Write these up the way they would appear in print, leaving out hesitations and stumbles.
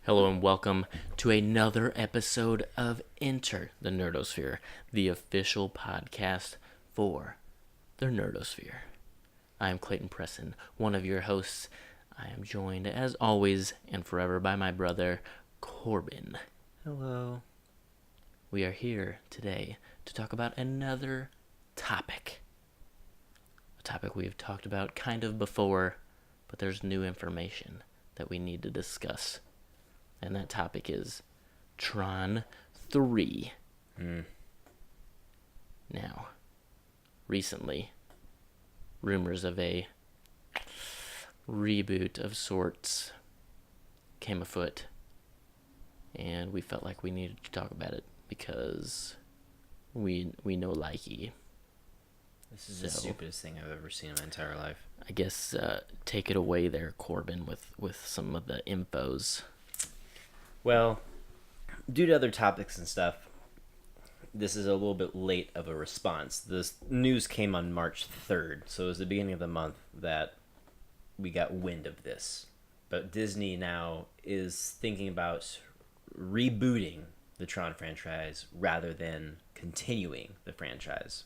Hello and welcome to another episode of Enter the Nerdosphere, the official podcast for the Nerdosphere. I am Clayton Presson, one of your hosts. I am joined, as always and forever, by my brother, Corbin. Hello. We are here today to talk about another topic. A topic we have talked about kind of before, but there's new information that we need to discuss. And that topic is Tron 3. Now, recently, rumors of a reboot of sorts came afoot. And we felt like we needed to talk about it because we know likey. This is the stupidest thing I've ever seen in my entire life. I guess take it away there, Corbin, with some of the infos. Well, due to other topics and stuff, this is a little bit late of a response. This news came on March 3rd, so it was the beginning of the month that we got wind of this. But Disney now is thinking about rebooting the Tron franchise rather than continuing the franchise.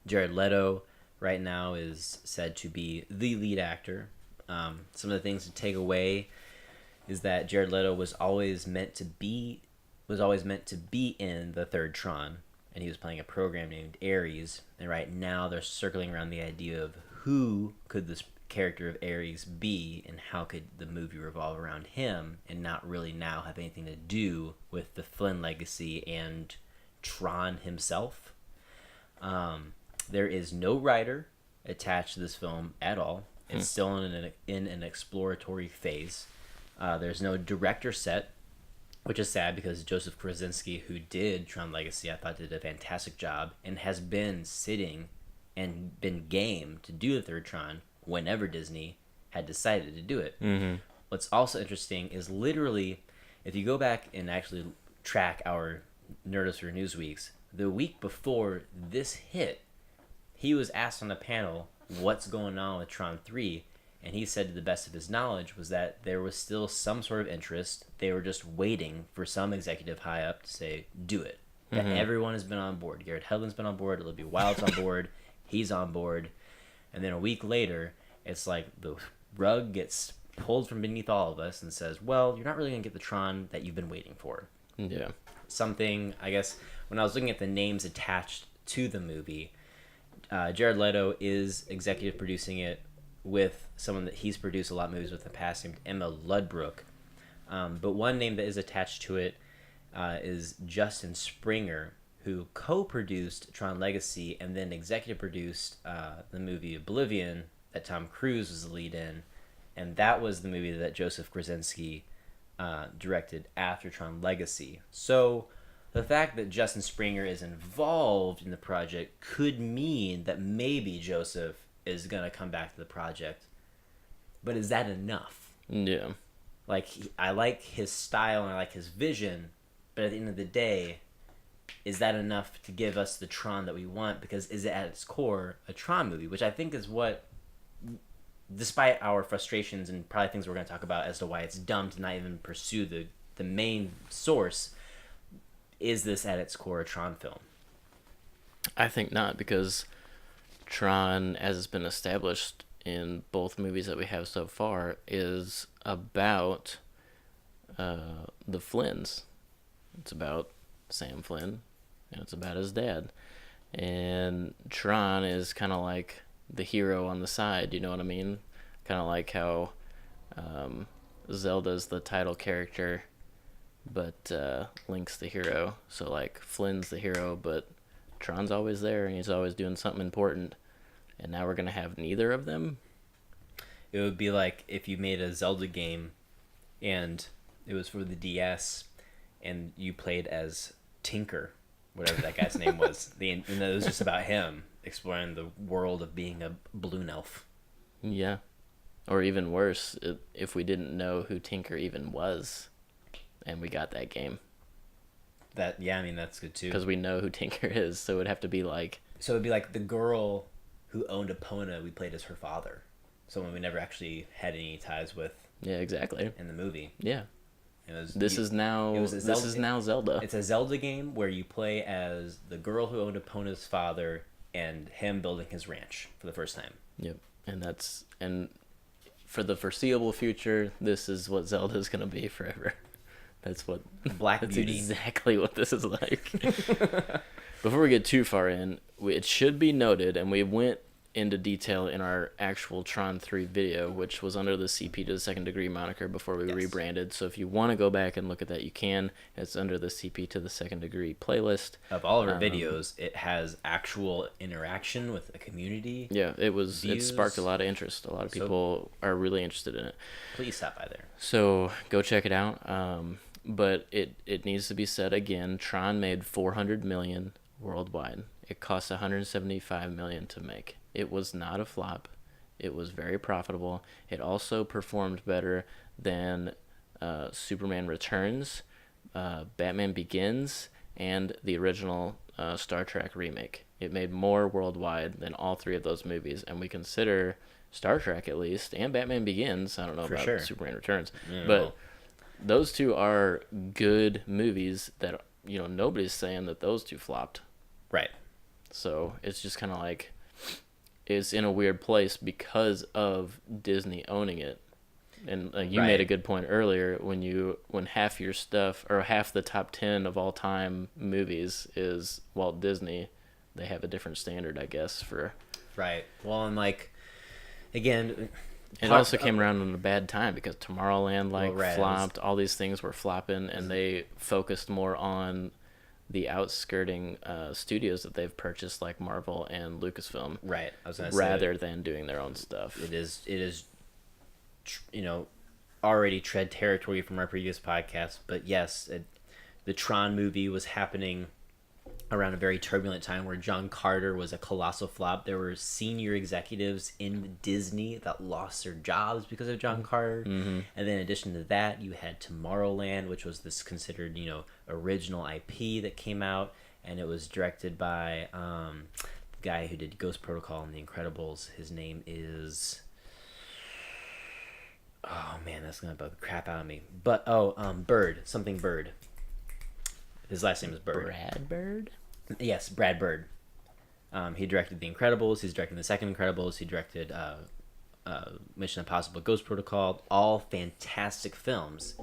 Jared Leto right now is said to be the lead actor. Some of the things to take away is that Jared Leto was always meant to be in the third Tron, and he was playing a program named Ares. And right now they're circling around the idea of who could this character of Ares be, and how could the movie revolve around him, and not really now have anything to do with the Flynn legacy and Tron himself. There is no writer attached to this film at all. It's still in an exploratory phase. There's no director set, which is sad because Joseph Krasinski, who did Tron Legacy, I thought did a fantastic job and has been sitting and been game to do the third Tron whenever Disney had decided to do it. Mm-hmm. What's also interesting is literally, if you go back and actually track our Nerdosphere News Weeks, the week before this hit, he was asked on a panel what's going on with Tron 3, and he said to the best of his knowledge was that there was still some sort of interest. They were just waiting for some executive high up to say, do it. That everyone has been on board. Garrett Hedlund's been on board. Olivia Wilde's on board. He's on board. And then a week later, it's like the rug gets pulled from beneath all of us and says, well, you're not really going to get the Tron that you've been waiting for. Yeah. Something, I guess, when I was looking at the names attached to the movie, Jared Leto is executive producing it with someone that he's produced a lot of movies with in the past named Emma Ludbrook. But one name that is attached to it is Justin Springer, who co-produced Tron Legacy and then executive produced the movie Oblivion that Tom Cruise was the lead in. And that was the movie that Joseph Krasinski directed after Tron Legacy. So the fact that Justin Springer is involved in the project could mean that maybe Joseph is going to come back to the project. But is that enough? Yeah. Like, I like his style and I like his vision, but at the end of the day, is that enough to give us the Tron that we want? Because is it at its core a Tron movie? Which I think is what, despite our frustrations and probably things we're going to talk about as to why it's dumb to not even pursue the main source, is this at its core a Tron film? I think not, because Tron, as it's been established in both movies that we have so far, is about the Flynns. It's about Sam Flynn, and it's about his dad. And Tron is kind of like the hero on the side, you know what I mean? Kind of like how Zelda's the title character, but Link's the hero. So, like, Flynn's the hero, but Tron's always there, and he's always doing something important. And now we're going to have neither of them? It would be like if you made a Zelda game, and it was for the DS, and you played as Tinker, whatever that guy's name was. And it was just about him exploring the world of being a balloon elf. Yeah. Or even worse, if we didn't know who Tinker even was, and we got that game. That's good too. Because we know who Tinker is, so it would have to be like... So it would be like the girl who owned Epona, we played as her father. Someone we never actually had any ties with. Yeah, exactly. in the movie. Yeah. This is now Zelda. It's a Zelda game where you play as the girl who owned Epona's father and him building his ranch for the first time. Yep. And for the foreseeable future, this is what Zelda's gonna be forever. That's Beauty. Exactly what this is like. Before we get too far in, it should be noted, and we went into detail in our actual Tron 3 video, which was under the CP to the Second Degree moniker before we rebranded. So if you want to go back and look at that, you can. It's under the CP to the Second Degree playlist. Of all of our videos, it has actual interaction with the community. Yeah, it sparked a lot of interest. A lot of people are really interested in it. Please stop by there. So go check it out. But it needs to be said again, Tron made $400 million worldwide. It cost $175 million to make. It was not a flop. It was very profitable. It also performed better than Superman Returns, Batman Begins, and the original Star Trek remake. It made more worldwide than all three of those movies, and we consider Star Trek at least, and Batman Begins. I don't know about Superman Returns, but those two are good movies that, nobody's saying that those two flopped. Right. So it's just kind of like, it's in a weird place because of Disney owning it. And you made a good point earlier when half your stuff, or half the top 10 of all time movies is Walt Disney, they have a different standard, I guess, for. Right. Well, and again, it also came around in a bad time because Tomorrowland flopped. All these things were flopping, and they focused more on the outskirting studios that they've purchased, like Marvel and Lucasfilm, right? I was gonna rather than doing their own stuff. It is, already tread territory from our previous podcast. But yes, the Tron movie was happening around a very turbulent time where John Carter was a colossal flop. There were senior executives in Disney that lost their jobs because of John Carter. Mm-hmm. And then in addition to that, you had Tomorrowland, which was this considered, original IP that came out. And it was directed by the guy who did Ghost Protocol and The Incredibles. His name is... Oh, man, that's going to bug the crap out of me. But, Bird. Something Bird. His last name is Bird. Brad Bird? Yes, Brad Bird. He directed The Incredibles. He's directing the second Incredibles. He directed Mission Impossible Ghost Protocol. All fantastic films.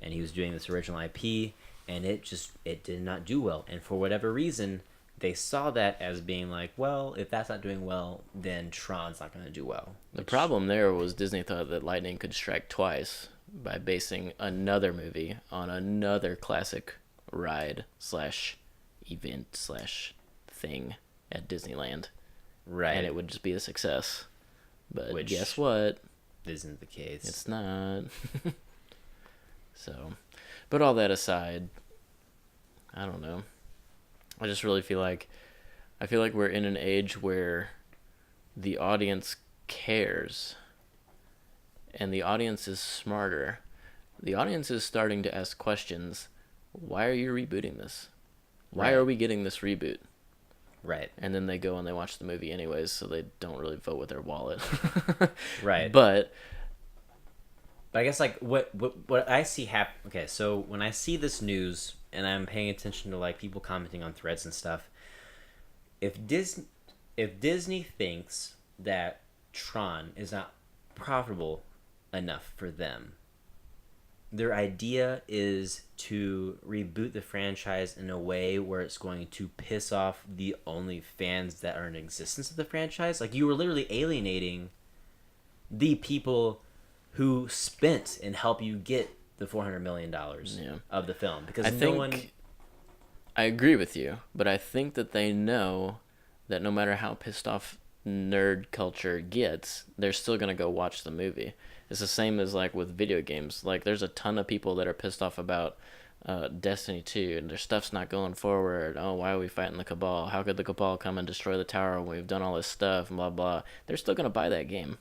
And he was doing this original IP, and it did not do well. And for whatever reason, they saw that as being like, well, if that's not doing well, then Tron's not going to do well. The problem there was Disney thought that lightning could strike twice by basing another movie on another classic ride / event / thing at Disneyland, right? And it would just be a success. But guess what? Isn't the case. It's not. So, but all that aside, I don't know. I just really feel like we're in an age where the audience cares, and the audience is smarter. The audience is starting to ask questions. Why are you rebooting this? Why are we getting this reboot? Right. And then they go and they watch the movie anyways, so they don't really vote with their wallet. Right. But I guess what I see happen. Okay, so when I see this news and I'm paying attention to people commenting on threads and stuff, if Disney thinks that Tron is not profitable enough for them, their idea is to reboot the franchise in a way where it's going to piss off the only fans that are in existence of the franchise. You were literally alienating the people who spent and helped you get the $400 million of the film. Because I agree with you, but I think that they know that no matter how pissed off nerd culture gets, they're still going to go watch the movie. It's the same as with video games. There's a ton of people that are pissed off about Destiny 2 and their stuff's not going forward. Oh, why are we fighting the Cabal? How could the Cabal come and destroy the tower when we've done all this stuff and blah blah? They're still going to buy that game.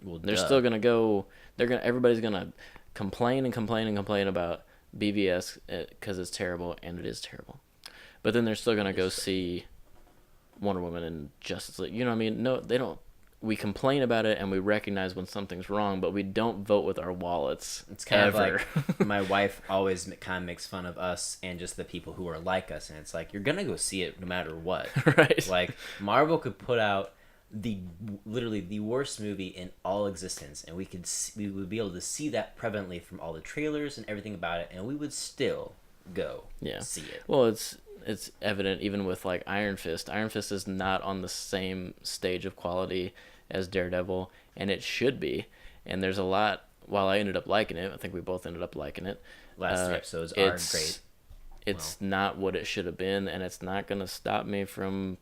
Well, they're still going to go. Everybody's going to complain about BVS because it's terrible, and it is terrible. But then they're still going to go see Wonder Woman and Justice League. You know what I mean? No, they don't. we complain about it and we recognize when something's wrong, but we don't vote with our wallets. It's kind ever. of like my wife always kind of makes fun of us and just the people who are like us, and it's like, you're gonna go see it no matter what. Right. Like, Marvel could put out literally the worst movie in all existence, and we would be able to see that prevalently from all the trailers and everything about it, and we would still go see it. Well, it's evident even with like Iron Fist. Iron Fist is not on the same stage of quality as Daredevil, and it should be. And there's a lot. While I ended up liking it, I think we both ended up liking it. Last 3 episodes are great. It's not what it should have been, and it's not going to stop me from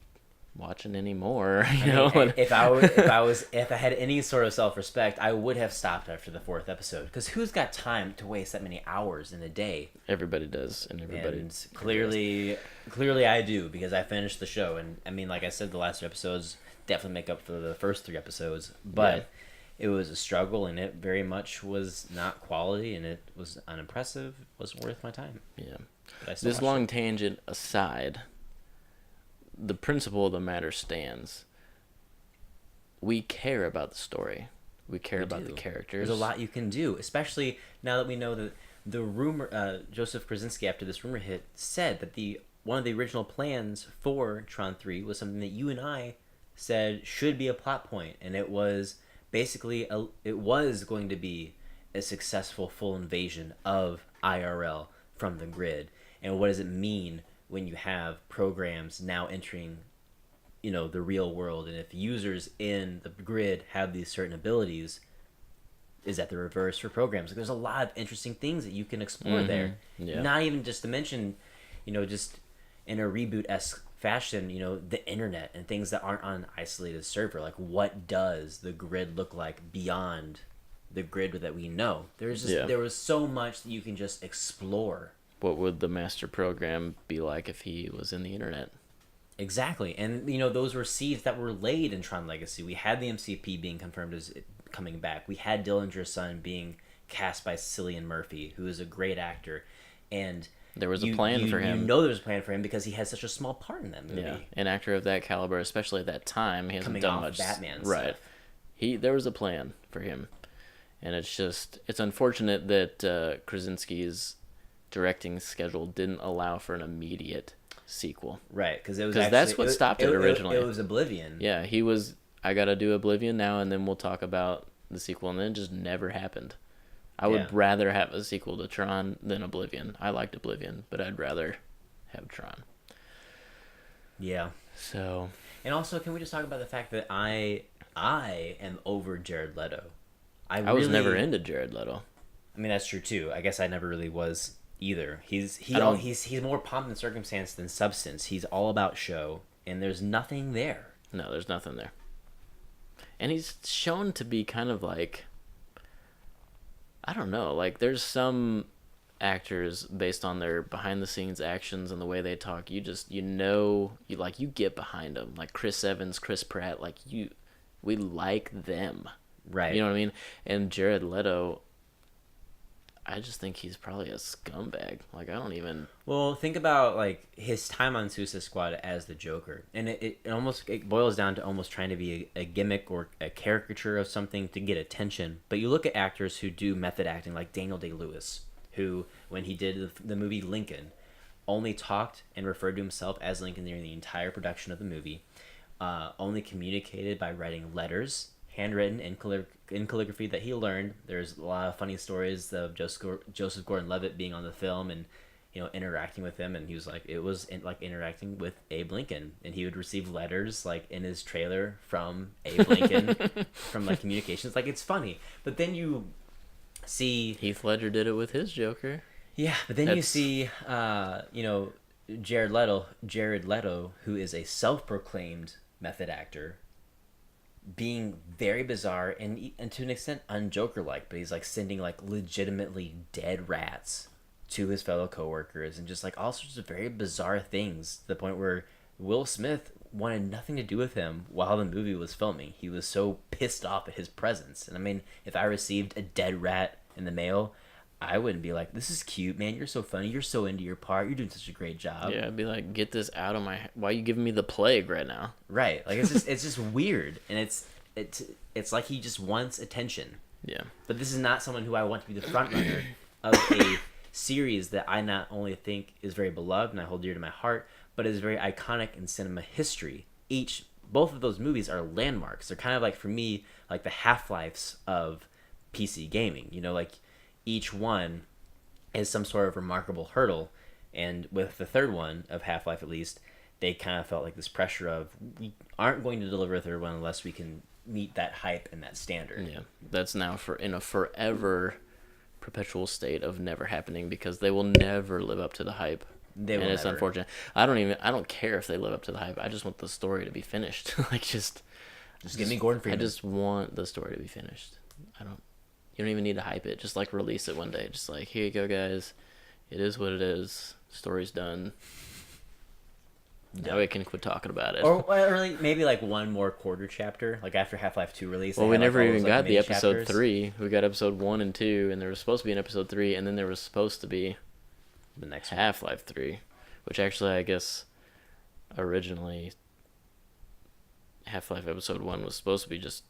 watching anymore. If I had any sort of self-respect, I would have stopped after the 4th episode, because who's got time to waste that many hours in a day? Everybody does, and clearly I do, because I finished the show, and I mean, like I said, the last 2 episodes definitely make up for the first 3 episodes, but it was a struggle, and it very much was not quality, and it was unimpressive. It wasn't worth my time. Yeah. This long tangent aside, the principle of the matter stands. We care about the story. We care about the characters. There's a lot you can do, especially now that we know that the rumor, Joseph Krasinski, after this rumor hit, said that one of the original plans for Tron 3 was something that you and I said should be a plot point, and it was basically it was going to be a successful full invasion of IRL from the grid. And what does it mean when you have programs now entering, the real world, and if users in the grid have these certain abilities, is that the reverse for programs? Like, there's a lot of interesting things that you can explore there. Yeah. Not even just to mention, just in a reboot-esque fashion, the internet and things that aren't on an isolated server. Like, what does the grid look like beyond the grid that we know? There was so much that you can just explore. What would the master program be like if he was in the internet? Exactly. And, those were seeds that were laid in Tron Legacy. We had the MCP being confirmed as coming back. We had Dillinger's son being cast by Cillian Murphy, who is a great actor. And there was a plan for him. There was a plan for him because he had such a small part in that movie. Yeah, an actor of that caliber, especially at that time, he hasn't done much. Batman right. Stuff. There was a plan for him. And it's unfortunate that Krasinski's directing schedule didn't allow for an immediate sequel. Right, because that's what stopped it originally. It was Oblivion. Yeah, he was, I gotta do Oblivion now, and then we'll talk about the sequel, and then it just never happened. I would rather have a sequel to Tron than Oblivion. I liked Oblivion, but I'd rather have Tron. Yeah. So. And also, can we just talk about the fact that I am over Jared Leto? I was never into Jared Leto. I mean, that's true too. I guess I never really was either. He's more pomp and circumstance than substance. He's all about show, and there's nothing there. No, there's nothing there. And he's shown to be kind of like, I don't know, like there's some actors based on their behind the scenes actions and the way they talk, you get behind them, like Chris Evans, Chris Pratt, we like them. Right. You know what I mean? And Jared Leto, I just think he's probably a scumbag. Like, I don't even... Well, think about, like, his time on Suicide Squad as the Joker. And it boils down to almost trying to be a gimmick or a caricature of something to get attention. But you look at actors who do method acting, like Daniel Day-Lewis, who, when he did the movie Lincoln, only talked and referred to himself as Lincoln during the entire production of the movie, only communicated by writing letters, handwritten in calligraphy that he learned. There's a lot of funny stories of Joseph Gordon-Levitt being on the film and interacting with him, and he was like, it was like interacting with Abe Lincoln, and he would receive letters like in his trailer from Abe Lincoln from like communications. Like, it's funny, but then you see Heath Ledger did it with his Joker. Yeah, but then you see Jared Leto, who is a self-proclaimed method actor, being very bizarre and to an extent un-Joker-like, but he's like sending like legitimately dead rats to his fellow coworkers and just like all sorts of very bizarre things, to the point where Will Smith wanted nothing to do with him while the movie was filming. He was so pissed off at his presence. And I mean, if I received a dead rat in the mail, I wouldn't be like, this is cute, man, you're so funny, you're so into your part, you're doing such a great job. Yeah, I'd be like, get this out of my... Why are you giving me the plague right now? Right. Like, it's just weird. And it's like he just wants attention. Yeah. But this is not someone who I want to be the front runner of a series that I not only think is very beloved and I hold dear to my heart, but is very iconic in cinema history. Both of those movies are landmarks. They're kind of like, for me, like the Half-Lives of PC gaming. You know, like each one is some sort of remarkable hurdle. And with the third one, of Half-Life at least, they kind of felt like this pressure of, we aren't going to deliver a third one unless we can meet that hype and that standard. Yeah. That's now in a forever perpetual state of never happening, because they will never live up to the hype. And it's never. unfortunate. I don't care if they live up to the hype. I just want the story to be finished. Like just give me Gordon Freeman. I just want the story to be finished. You don't even need to hype it. Just like release it one day. Just like, here you go, guys. It is what it is. Story's done. Now we can quit talking about it. Or like maybe like one more quarter chapter, like after Half-Life 2 release. Well, we never even got the episode chapters. 3. We got episode 1 and 2, and there was supposed to be an episode 3, and then there was supposed to be The next Half-Life 3, which actually, I guess, originally Half-Life episode 1 was supposed to be just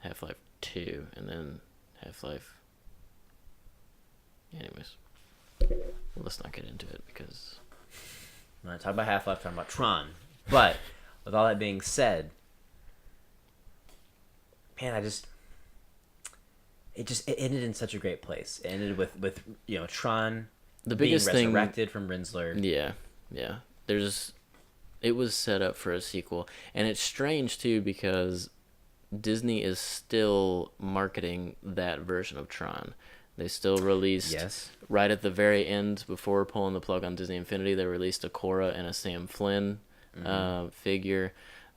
Half-Life 2, and then Half-Life... Anyways. Well, let's not get into it, because... I'm not talking about Half-Life, I'm talking about Tron. But, with all that being said, man, it ended in such a great place. It ended with Tron the biggest being thing, resurrected from Rinsler. Yeah. It was set up for a sequel, and it's strange too, because Disney is still marketing that version of Tron. They still released, right at the very end, before pulling the plug on Disney Infinity, they released a Korra and a Sam Flynn figure.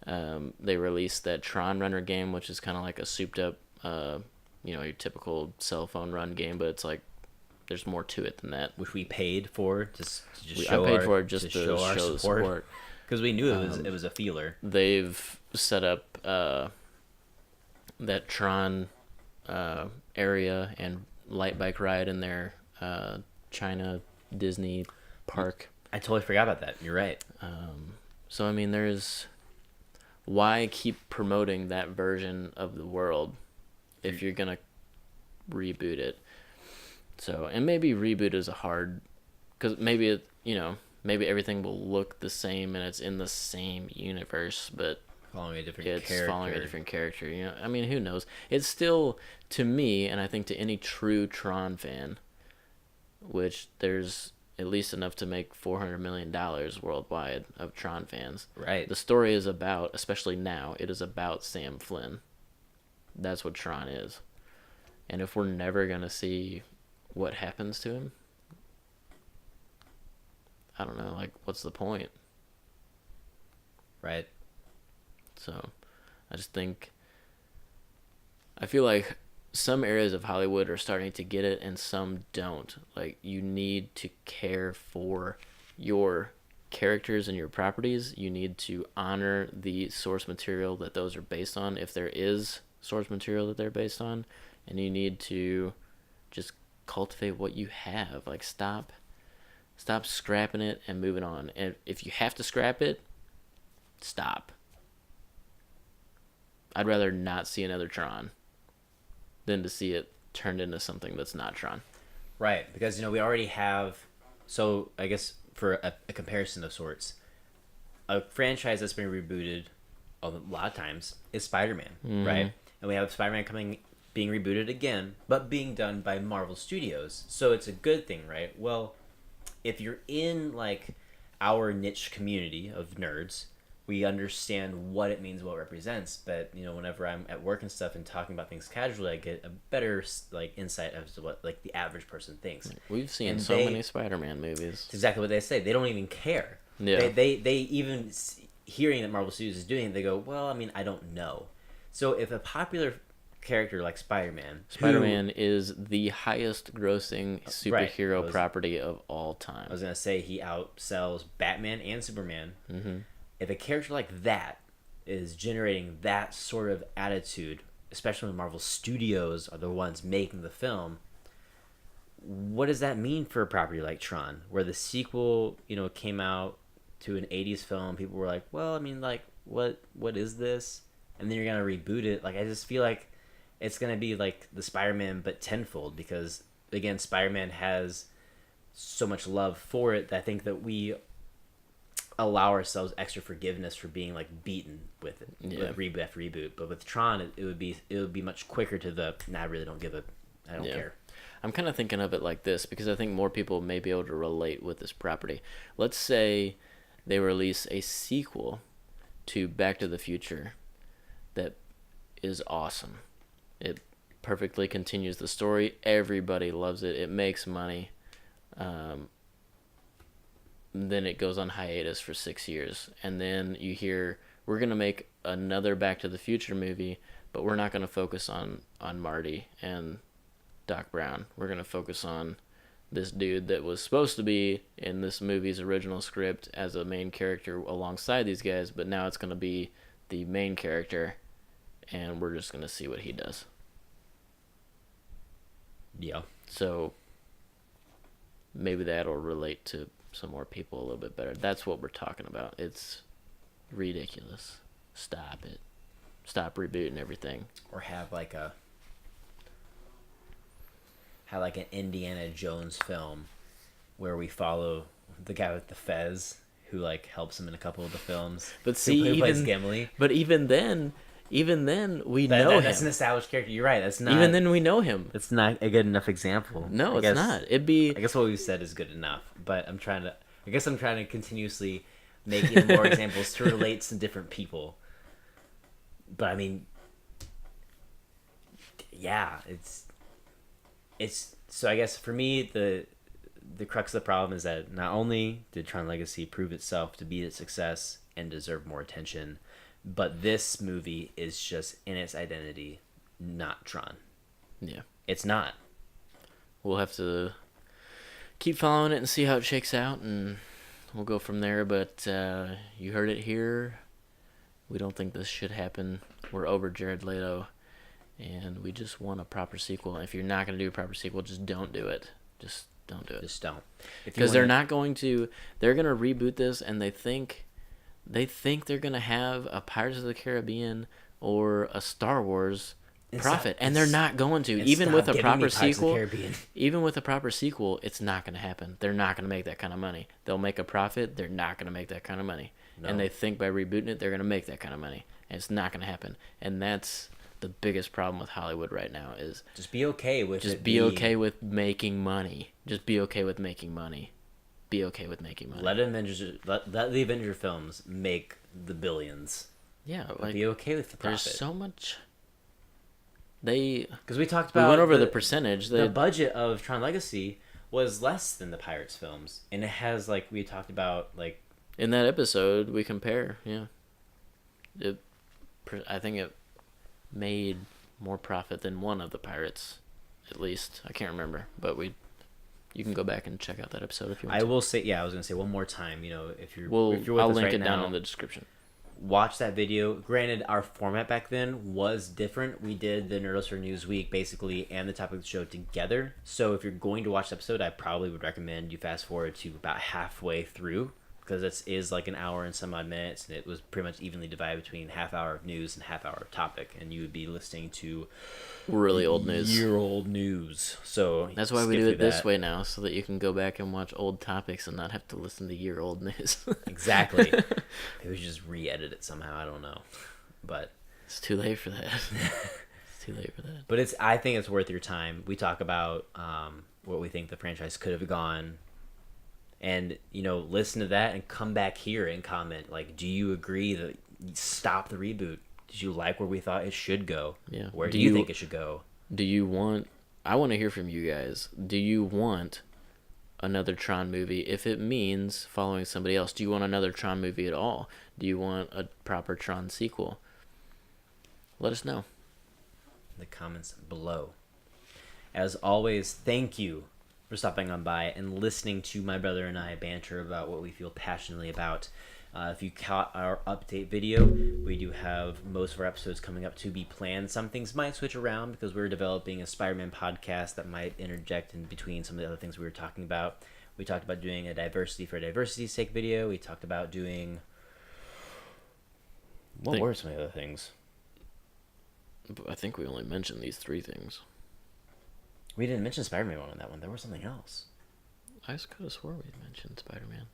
They released that Tron Runner game, which is kind of like a souped up, your typical cell phone run game, but it's like, there's more to it than that. Which we paid for to just show our support. Because we knew it was a feeler. They've set up that Tron area and light bike ride in their China Disney park. I totally forgot about that. You're right. So I mean, why keep promoting that version of the world if you're gonna reboot it? So, and maybe reboot is because maybe maybe everything will look the same and it's in the same universe, but following a different character. I mean, who knows? It's still, to me, and I think to any true Tron fan, which there's at least enough to make $400 million worldwide of Tron fans. Right. The story is about, especially now, it is about Sam Flynn. That's what Tron is. And if we're never going to see what happens to him, I don't know, like, what's the point? Right. So, I feel like some areas of Hollywood are starting to get it and some don't. Like, you need to care for your characters and your properties. You need to honor the source material that those are based on, if there is source material that they're based on. And you need to just cultivate what you have. Like, stop scrapping it and moving on. And if you have to scrap it, stop. I'd rather not see another Tron than to see it turned into something that's not Tron. Right, because we already have. So I guess for a comparison of sorts, a franchise that's been rebooted a lot of times is Spider-Man, right? And we have Spider-Man being rebooted again, but being done by Marvel Studios. So it's a good thing, right? Well, if you're in like our niche community of nerds, we understand what it means, what it represents. But whenever I'm at work and stuff and talking about things casually, I get a better like insight as to what like the average person thinks. We've seen many Spider-Man movies. It's exactly what they say. They don't even care. Yeah. They even hearing that Marvel Studios is doing it, they go, well, I mean, I don't know. So if a popular character like Spider-Man is the highest grossing superhero property of all time. I was gonna say he outsells Batman and Superman. Mm-hmm. If a character like that is generating that sort of attitude, especially when Marvel Studios are the ones making the film, what does that mean for a property like Tron, where the sequel, came out to an 80s film? People were like, well, I mean, like, what is this? and then you're gonna reboot it. Like I just feel like it's gonna be like the Spider-Man but tenfold, because again, Spider-Man has so much love for it that I think that we allow ourselves extra forgiveness for being like beaten with it, with reboot after reboot. But with Tron, it would be much quicker to the I really don't give a I don't care. I'm kind of thinking of it like this because I think more people may be able to relate with this property. Let's say they release a sequel to Back to the Future that is awesome. It perfectly continues the story. Everybody loves it. It makes money. Then it goes on hiatus for 6 years. And then you hear, we're going to make another Back to the Future movie, but we're not going to focus on Marty and Doc Brown. We're going to focus on this dude that was supposed to be in this movie's original script as a main character alongside these guys, but now it's going to be the main character, and we're just going to see what he does. Yeah. So maybe that'll relate to some more people a little bit better. That's what we're talking about. It's ridiculous. Stop it. Stop rebooting everything. Or have like an Indiana Jones film where we follow the guy with the fez who like helps him in a couple of the films. But see, who plays Gimli. But even then we know him. That's an established character. You're right. That's not. Even then we know him. That's not a good enough example. No, it's not. It'd be. I guess what we've said is good enough, but I'm trying to continuously make even more examples to relate to different people. But I mean, yeah, it's so I guess for me the crux of the problem is that not only did Tron Legacy prove itself to be a success and deserve more attention, but this movie is just in its identity not Tron. Yeah. It's not. We'll have to keep following it and see how it shakes out, and we'll go from there. But you heard it here. We don't think this should happen. We're over Jared Leto, and we just want a proper sequel. If you're not going to do a proper sequel, just don't do it. Just don't do it. Just don't. Because they're not going to... They're going to reboot this, and they think they're going to have a Pirates of the Caribbean or a Star Wars profit, and they're not going to. Even with a proper sequel, it's not going to happen. They're not going to make that kind of money. They'll make a profit. They're not going to make that kind of money. No. And they think by rebooting it, they're going to make that kind of money. And it's not going to happen. And that's the biggest problem with Hollywood right now is... Just be okay with Just be okay with making money. Just be okay with making money. Be okay with making money. Let the Avenger films make the billions. Yeah. Like, be okay with the profit. There's so much... Because we talked about... We went over the percentage. The budget of Tron Legacy was less than the Pirates films. And it has, like, we talked about, like... In that episode, we compare, yeah. I think it made more profit than one of the Pirates, at least. I can't remember, but you can go back and check out that episode if you want. I will say, I was gonna say one more time. You know, if you're with I'll us link right it now, down in the description. Watch that video. Granted, our format back then was different. We did the Nerdosphere News Week basically and the topic of the show together. So if you're going to watch the episode, I probably would recommend you fast forward to about halfway through, because it is like an hour and some odd minutes, and it was pretty much evenly divided between half hour of news and half hour of topic, and you would be listening to really old news. Year-old news. So that's why we do it this way now, so that you can go back and watch old topics and not have to listen to year-old news. Exactly. Maybe we should just re-edit it somehow. I don't know, but it's too late for that. It's too late for that. But I think it's worth your time. We talk about what we think the franchise could have gone. And, listen to that and come back here and comment. Like, do you agree that stop the reboot? Did you like where we thought it should go? Yeah. Where do you think it should go? I want to hear from you guys. Do you want another Tron movie if it means following somebody else? Do you want another Tron movie at all? Do you want a proper Tron sequel? Let us know. In the comments below. As always, thank you for stopping on by and listening to my brother and I banter about what we feel passionately about. If you caught our update video, we do have most of our episodes coming up to be planned. Some things might switch around because we're developing a Spider-Man podcast that might interject in between some of the other things we were talking about. We talked about doing a diversity for diversity's sake video. We talked about doing... What were some of the other things? I think we only mentioned these 3 things. We didn't mention Spider-Man on that one. There was something else. I just could have swore we mentioned Spider-Man.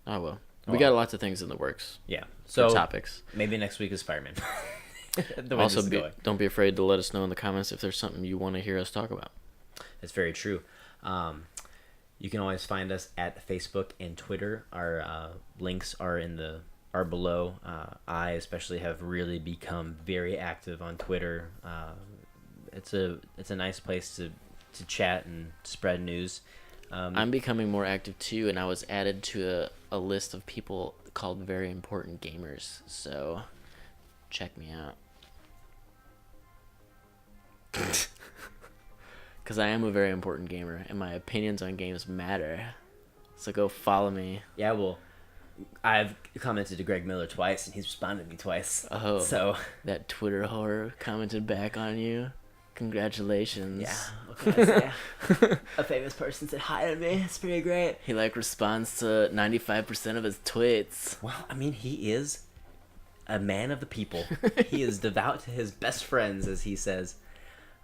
Oh, well. We got lots of things in the works. Yeah. So topics. Maybe next week is Spider-Man. Also, don't be afraid to let us know in the comments if there's something you want to hear us talk about. That's very true. You can always find us at Facebook and Twitter. Our links are below. I especially have really become very active on Twitter. It's a nice place to chat and spread news. I'm becoming more active too, and I was added to a list of people called Very Important Gamers. So check me out. Because I am a very important gamer, and my opinions on games matter. So go follow me. Yeah, well, I've commented to Greg Miller twice, and he's responded to me twice. Oh, so that Twitter whore commented back on you. Congratulations. Yeah. What can I say? A famous person said hi to me. It's pretty great. He responds to 95% of his tweets. Well, I mean, he is a man of the people. He is devout to his best friends, as he says.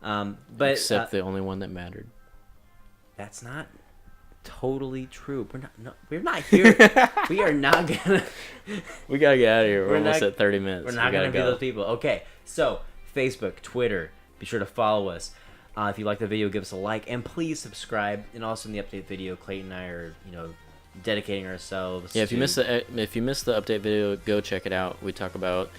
But except the only one that mattered. That's not totally true. We're not here. We are not gonna. We gotta get out of here. We're almost at 30 minutes. We're not gonna be those people. Okay, so Facebook, Twitter. Be sure to follow us. If you like the video, give us a like, and please subscribe. And also in the update video, Clayton and I are, dedicating ourselves. Yeah, if you missed the update video, go check it out. We talk about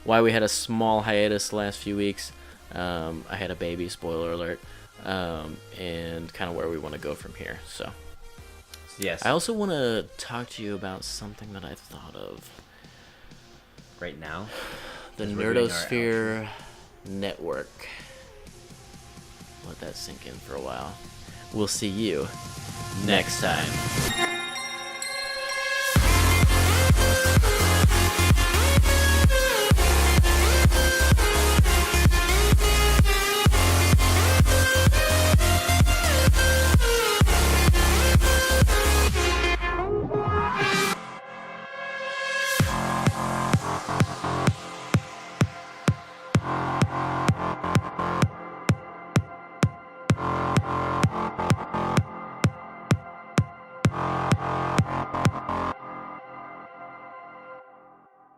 why we had a small hiatus the last few weeks. I had a baby, spoiler alert, and kind of where we want to go from here. So, yes. I also want to talk to you about something that I thought of right now. The Nerdosphere network. Let that sink in for a while. We'll see you next time.